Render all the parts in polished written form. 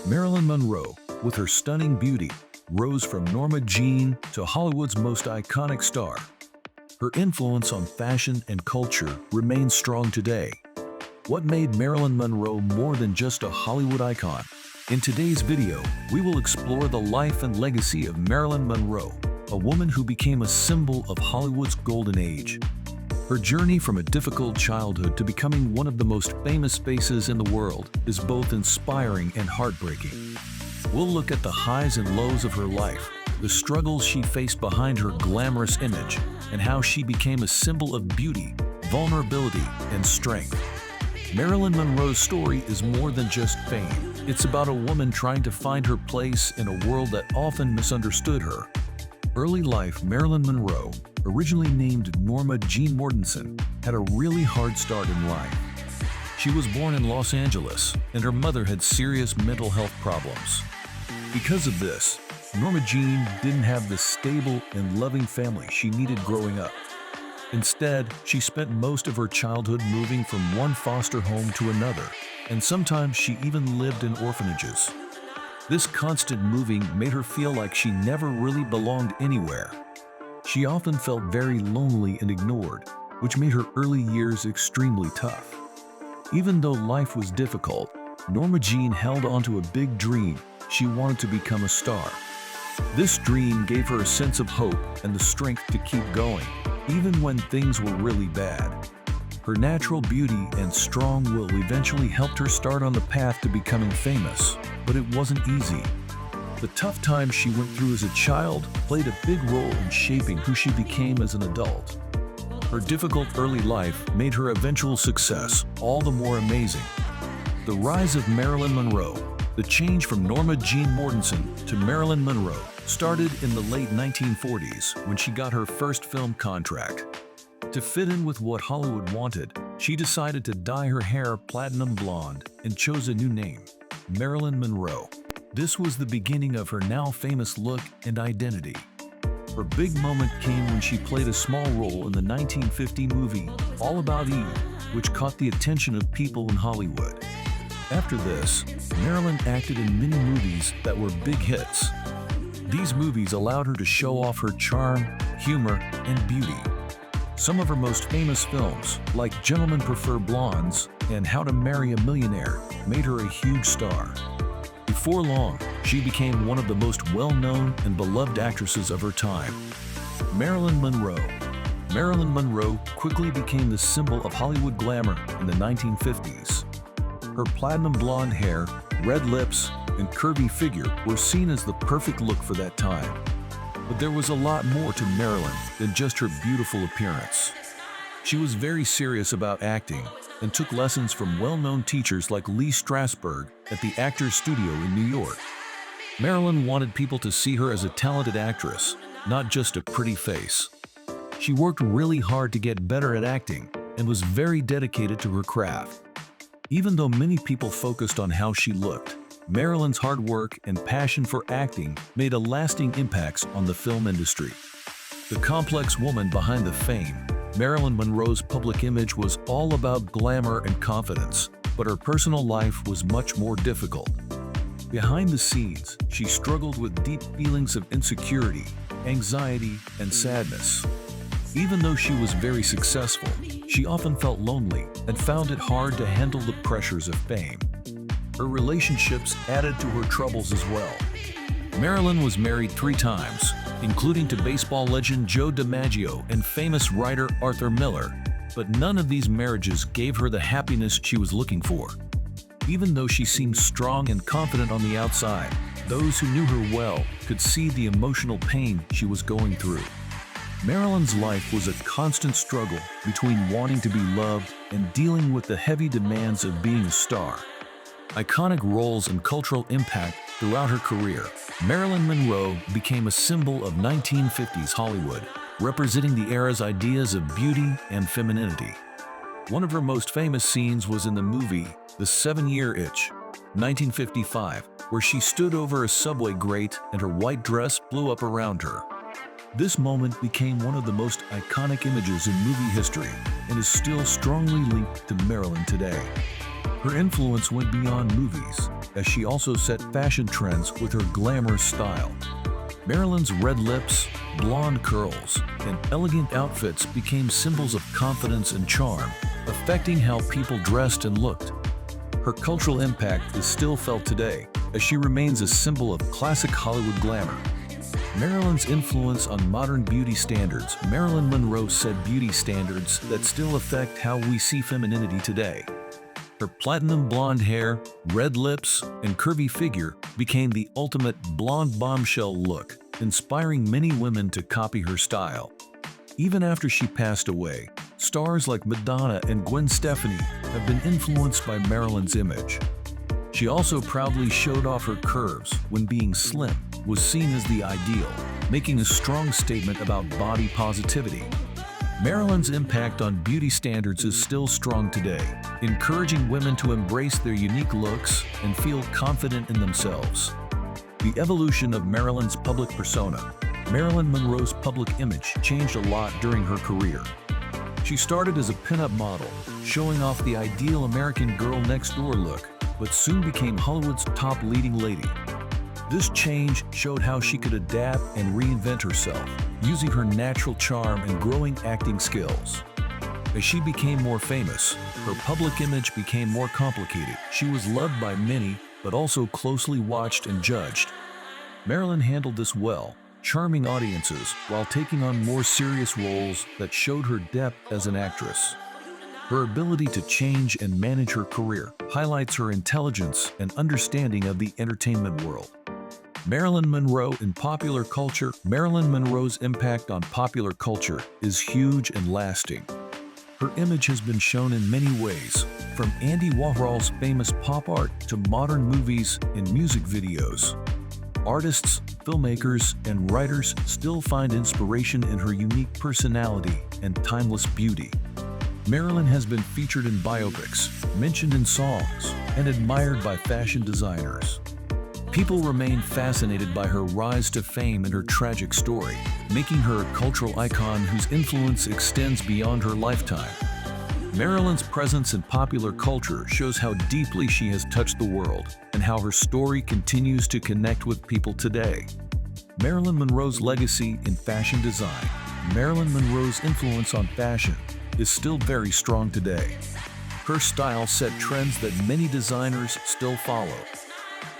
Marilyn Monroe, with her stunning beauty, rose from Norma Jeane to Hollywood's most iconic star. Her influence on fashion and culture remains strong today. What made Marilyn Monroe more than just a Hollywood icon? In today's video, we will explore the life and legacy of Marilyn Monroe, a woman who became a symbol of Hollywood's golden age. Her journey from a difficult childhood to becoming one of the most famous faces in the world is both inspiring and heartbreaking. We'll look at the highs and lows of her life, the struggles she faced behind her glamorous image, and how she became a symbol of beauty, vulnerability, and strength. Marilyn Monroe's story is more than just fame. It's about a woman trying to find her place in a world that often misunderstood her. Early life: Marilyn Monroe, originally named Norma Jeane Mortenson, had a really hard start in life. She was born in Los Angeles, and her mother had serious mental health problems. Because of this, Norma Jeane didn't have the stable and loving family she needed growing up. Instead, she spent most of her childhood moving from one foster home to another, and sometimes she even lived in orphanages. This constant moving made her feel like she never really belonged anywhere. She often felt very lonely and ignored, which made her early years extremely tough. Even though life was difficult, Norma Jeane held on to a big dream. She wanted to become a star. This dream gave her a sense of hope and the strength to keep going, even when things were really bad. Her natural beauty and strong will eventually helped her start on the path to becoming famous, but it wasn't easy. The tough times she went through as a child played a big role in shaping who she became as an adult. Her difficult early life made her eventual success all the more amazing. The rise of Marilyn Monroe. The change from Norma Jeane Mortenson to Marilyn Monroe started in the late 1940s when she got her first film contract. To fit in with what Hollywood wanted, she decided to dye her hair platinum blonde and chose a new name, Marilyn Monroe. This was the beginning of her now famous look and identity. Her big moment came when she played a small role in the 1950 movie All About Eve, which caught the attention of people in Hollywood. After this, Marilyn acted in many movies that were big hits. These movies allowed her to show off her charm, humor, and beauty. Some of her most famous films, like Gentlemen Prefer Blondes and How to Marry a Millionaire, made her a huge star. Before long, she became one of the most well-known and beloved actresses of her time. Marilyn Monroe. Marilyn Monroe quickly became the symbol of Hollywood glamour in the 1950s. Her platinum blonde hair, red lips, and curvy figure were seen as the perfect look for that time. But there was a lot more to Marilyn than just her beautiful appearance. She was very serious about acting and took lessons from well-known teachers like Lee Strasberg at the Actors Studio in New York. Marilyn wanted people to see her as a talented actress, not just a pretty face. She worked really hard to get better at acting and was very dedicated to her craft. Even though many people focused on how she looked, Marilyn's hard work and passion for acting made a lasting impact on the film industry. The complex woman behind the fame, Marilyn Monroe's public image was all about glamour and confidence, but her personal life was much more difficult. Behind the scenes, she struggled with deep feelings of insecurity, anxiety, and sadness. Even though she was very successful, she often felt lonely and found it hard to handle the pressures of fame. Her relationships added to her troubles as well. Marilyn was married 3 times, including to baseball legend Joe DiMaggio and famous writer Arthur Miller, but none of these marriages gave her the happiness she was looking for. Even though she seemed strong and confident on the outside, those who knew her well could see the emotional pain she was going through. Marilyn's life was a constant struggle between wanting to be loved and dealing with the heavy demands of being a star. Iconic roles and cultural impact throughout her career, Marilyn Monroe became a symbol of 1950s Hollywood, representing the era's ideas of beauty and femininity. One of her most famous scenes was in the movie The 7-Year Itch, 1955, where she stood over a subway grate and her white dress blew up around her. This moment became one of the most iconic images in movie history and is still strongly linked to Marilyn today. Her influence went beyond movies. as she also set fashion trends with her glamorous style. Marilyn's red lips, blonde curls, and elegant outfits became symbols of confidence and charm, affecting how people dressed and looked. Her cultural impact is still felt today, as she remains a symbol of classic Hollywood glamour. Marilyn's influence on modern beauty standards. Marilyn Monroe set beauty standards that still affect how we see femininity today. Her platinum blonde hair, red lips, and curvy figure became the ultimate blonde bombshell look, inspiring many women to copy her style. Even after she passed away, stars like Madonna and Gwen Stefani have been influenced by Marilyn's image. She also proudly showed off her curves when being slim was seen as the ideal, making a strong statement about body positivity. Marilyn's impact on beauty standards is still strong today, encouraging women to embrace their unique looks and feel confident in themselves. The evolution of Marilyn's public persona. Marilyn Monroe's public image changed a lot during her career. She started as a pinup model, showing off the ideal American girl next door look, but soon became Hollywood's top leading lady. This change showed how she could adapt and reinvent herself, using her natural charm and growing acting skills. As she became more famous, her public image became more complicated. She was loved by many, but also closely watched and judged. Marilyn handled this well, charming audiences while taking on more serious roles that showed her depth as an actress. Her ability to change and manage her career highlights her intelligence and understanding of the entertainment world. Marilyn Monroe in popular culture. Marilyn Monroe's impact on popular culture is huge and lasting. Her image has been shown in many ways, from Andy Warhol's famous pop art to modern movies and music videos. Artists, filmmakers, and writers still find inspiration in her unique personality and timeless beauty. Marilyn has been featured in biopics, mentioned in songs, and admired by fashion designers. People remain fascinated by her rise to fame and her tragic story, making her a cultural icon whose influence extends beyond her lifetime. Marilyn's presence in popular culture shows how deeply she has touched the world and how her story continues to connect with people today. Marilyn Monroe's legacy in fashion design. Marilyn Monroe's influence on fashion is still very strong today. Her style set trends that many designers still follow.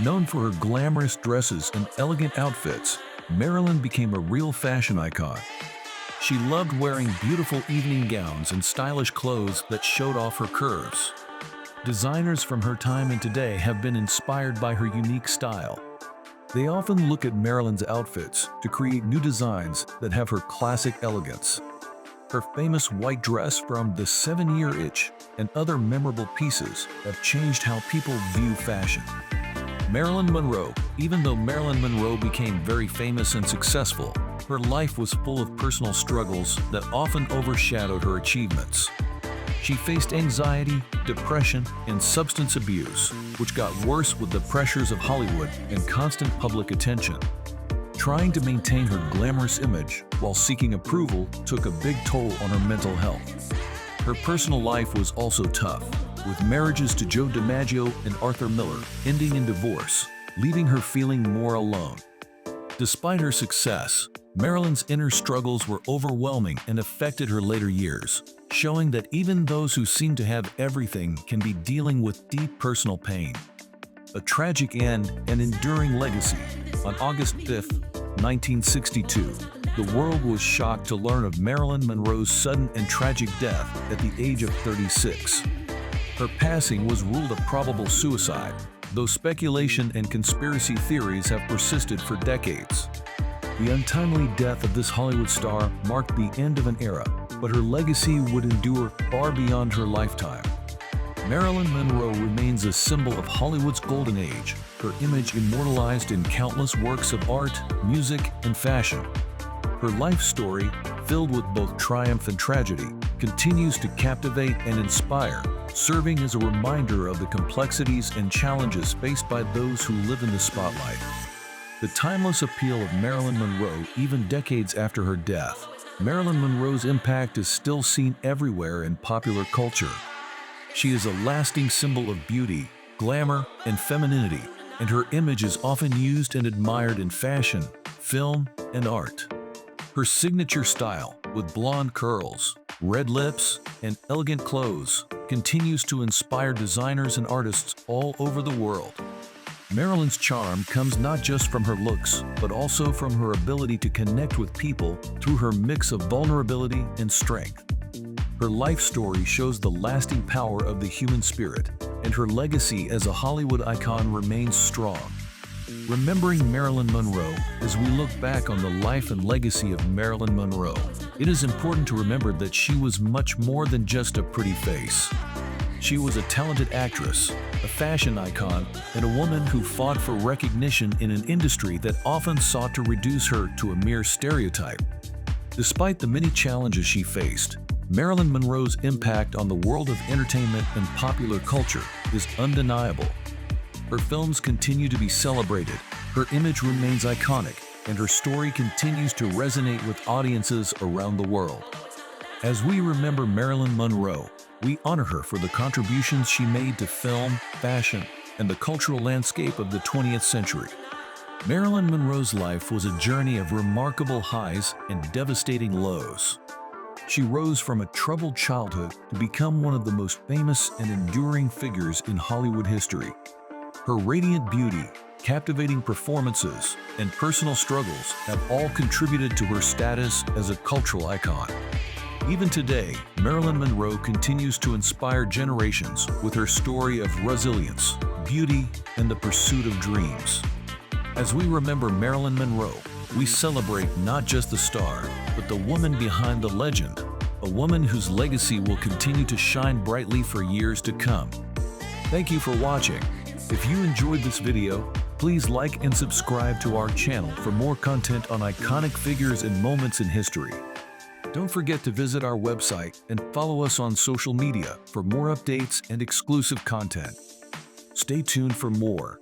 Known for her glamorous dresses and elegant outfits, Marilyn became a real fashion icon. She loved wearing beautiful evening gowns and stylish clothes that showed off her curves. Designers from her time and today have been inspired by her unique style. They often look at Marilyn's outfits to create new designs that have her classic elegance. Her famous white dress from The 7-Year Itch and other memorable pieces have changed how people view fashion. Marilyn Monroe. Even though Marilyn Monroe became very famous and successful, her life was full of personal struggles that often overshadowed her achievements. She faced anxiety, depression, and substance abuse, which got worse with the pressures of Hollywood and constant public attention. Trying to maintain her glamorous image while seeking approval took a big toll on her mental health. Her personal life was also tough, with marriages to Joe DiMaggio and Arthur Miller ending in divorce, leaving her feeling more alone. Despite her success, Marilyn's inner struggles were overwhelming and affected her later years, showing that even those who seem to have everything can be dealing with deep personal pain. A tragic end and enduring legacy. On August 5, 1962, the world was shocked to learn of Marilyn Monroe's sudden and tragic death at the age of 36. Her passing was ruled a probable suicide, though speculation and conspiracy theories have persisted for decades. The untimely death of this Hollywood star marked the end of an era, but her legacy would endure far beyond her lifetime. Marilyn Monroe remains a symbol of Hollywood's golden age, her image immortalized in countless works of art, music, and fashion. Her life story, filled with both triumph and tragedy, continues to captivate and inspire, serving as a reminder of the complexities and challenges faced by those who live in the spotlight. The timeless appeal of Marilyn Monroe, even decades after her death. Marilyn Monroe's impact is still seen everywhere in popular culture. She is a lasting symbol of beauty, glamour, and femininity, and her image is often used and admired in fashion, film, and art. Her signature style, with blonde curls, red lips, and elegant clothes, continues to inspire designers and artists all over the world. Marilyn's charm comes not just from her looks, but also from her ability to connect with people through her mix of vulnerability and strength. Her life story shows the lasting power of the human spirit, and her legacy as a Hollywood icon remains strong. Remembering Marilyn Monroe, as we look back on the life and legacy of Marilyn Monroe, it is important to remember that she was much more than just a pretty face. She was a talented actress, a fashion icon, and a woman who fought for recognition in an industry that often sought to reduce her to a mere stereotype. Despite the many challenges she faced, Marilyn Monroe's impact on the world of entertainment and popular culture is undeniable. Her films continue to be celebrated, her image remains iconic, and her story continues to resonate with audiences around the world. As we remember Marilyn Monroe, we honor her for the contributions she made to film, fashion, and the cultural landscape of the 20th century. Marilyn Monroe's life was a journey of remarkable highs and devastating lows. She rose from a troubled childhood to become one of the most famous and enduring figures in Hollywood history. Her radiant beauty, captivating performances, and personal struggles have all contributed to her status as a cultural icon. Even today, Marilyn Monroe continues to inspire generations with her story of resilience, beauty, and the pursuit of dreams. As we remember Marilyn Monroe, we celebrate not just the star, but the woman behind the legend, a woman whose legacy will continue to shine brightly for years to come. Thank you for watching. If you enjoyed this video, please like and subscribe to our channel for more content on iconic figures and moments in history. Don't forget to visit our website and follow us on social media for more updates and exclusive content. Stay tuned for more.